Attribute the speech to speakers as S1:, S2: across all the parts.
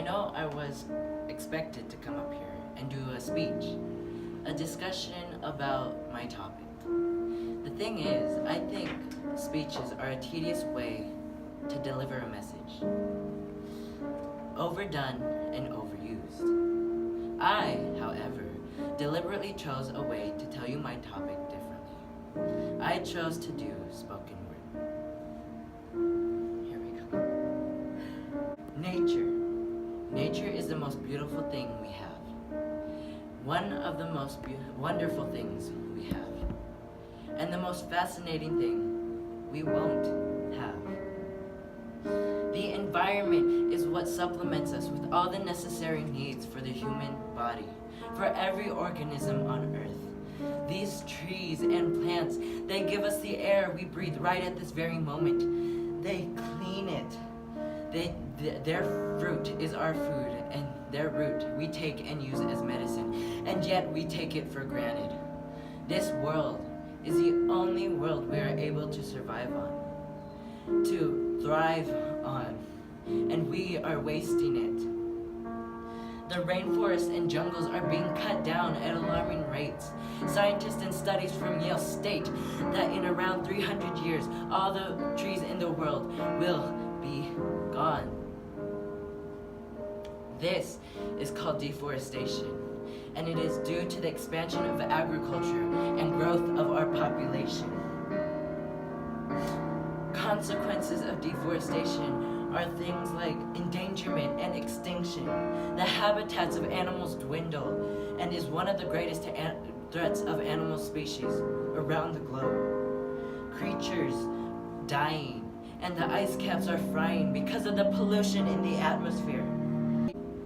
S1: know I was expected to come up here and do a speech, a discussion about my topic. The thing is, I think speeches are a tedious way to deliver a message. Overdone and overused. I, however, deliberately chose a way to tell you my topic differently. I chose to do spoken word. Here we go. Nature. Nature is the most beautiful thing we have. One of the most wonderful things we have. And the most fascinating thing we won't have. The environment is what supplements us with all the necessary needs for the human body, for every organism on earth. These trees and plants, they give us the air we breathe right at this very moment. They clean it. Their fruit is our food, and their root we take and use as medicine, and yet we take it for granted. This world is the only world we are able to survive on, to thrive on, and we are wasting it. The rainforests and jungles are being cut down at alarming rates. Scientists and studies from Yale state that in around 300 years, all the trees in the world will be gone. This is called deforestation, and it is due to the expansion of agriculture and growth of our population. Consequences of deforestation are things like endangerment and extinction. The habitats of animals dwindle and is one of the greatest threats of animal species around the globe. Creatures dying, and the ice caps are frying because of the pollution in the atmosphere.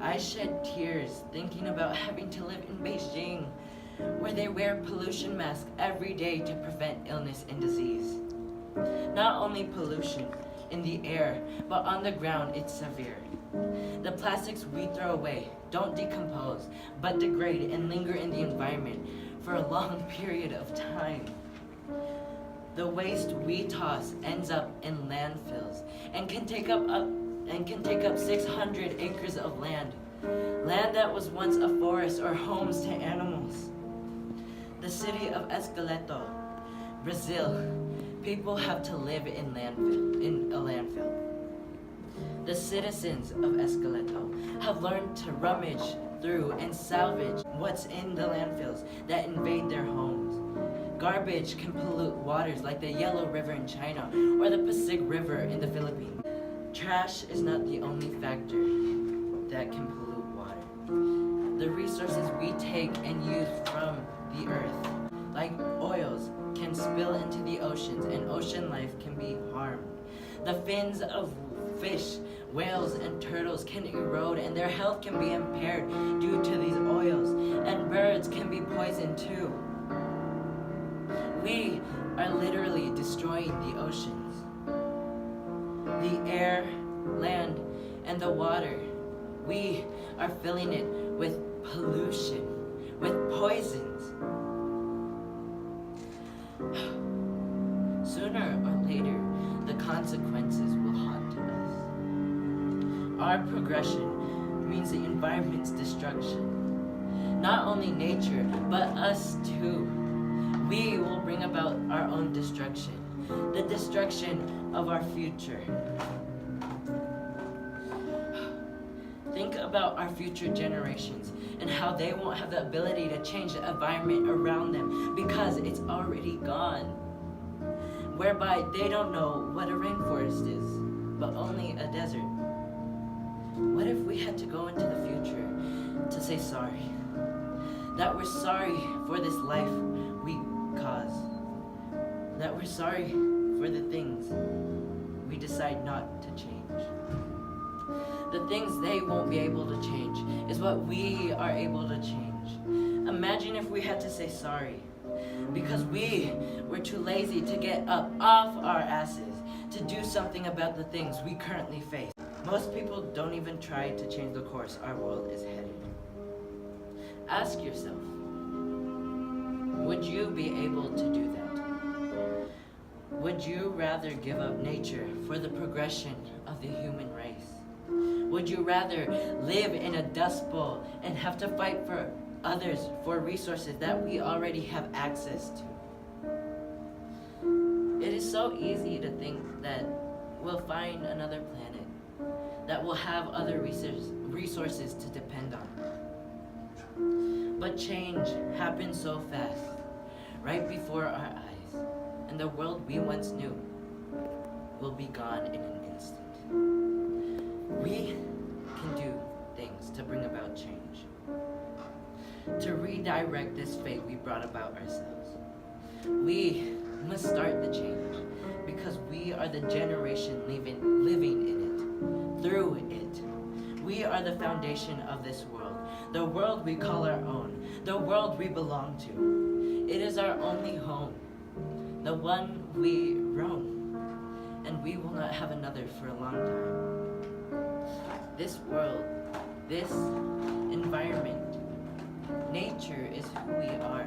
S1: I shed tears thinking about having to live in Beijing, where they wear pollution masks every day to prevent illness and disease. Not only pollution in the air, but on the ground it's severe. The plastics we throw away don't decompose, but degrade and linger in the environment for a long period of time. The waste we toss ends up in landfills and can take up 600 acres of land that was once a forest or homes to animals. The city of Esqueleto, Brazil, people have to live in a landfill. The citizens of Esqueleto have learned to rummage through and salvage what's in the landfills that invade their homes. Garbage can pollute waters like the Yellow River in China or the Pacific River in the Philippines. Trash is not the only factor that can pollute water. The resources we take and use from the earth, like oils, can spill into the oceans and ocean life can be harmed. The fins of fish, whales, and turtles can erode and their health can be impaired due to these oils, and birds can be poisoned too. We are literally destroying the oceans, the air, land, and the water. We are filling it with pollution, with poisons. Sooner or later, the consequences will haunt us. Our progression means the environment's destruction. Not only nature, but us too. We will bring about our own destruction, the destruction of our future. Think about our future generations and how they won't have the ability to change the environment around them because it's already gone. Whereby they don't know what a rainforest is, but only a desert. What if we had to go into the future to say sorry? That we're sorry for this life we cause. That we're sorry for the things we decide not to change. The things they won't be able to change is what we are able to change. Imagine if we had to say sorry because we were too lazy to get up off our asses to do something about the things we currently face. Most people don't even try to change the course our world is headed. Ask yourself, would you be able to do that? Would you rather give up nature for the progression of the human race? Would you rather live in a dust bowl and have to fight for others for resources that we already have access to? It is so easy to think that we'll find another planet that will have other resources to depend on. But change happens so fast, right before our eyes, and the world we once knew will be gone in an instant. We can do things to bring about change, to redirect this fate we brought about ourselves. We must start the change because we are the generation living in it, through it. We are the foundation of this world, the world we call our own, the world we belong to. It is our only home, the one we roam, and we will not have another for a long time. This world, this environment, nature is who we are.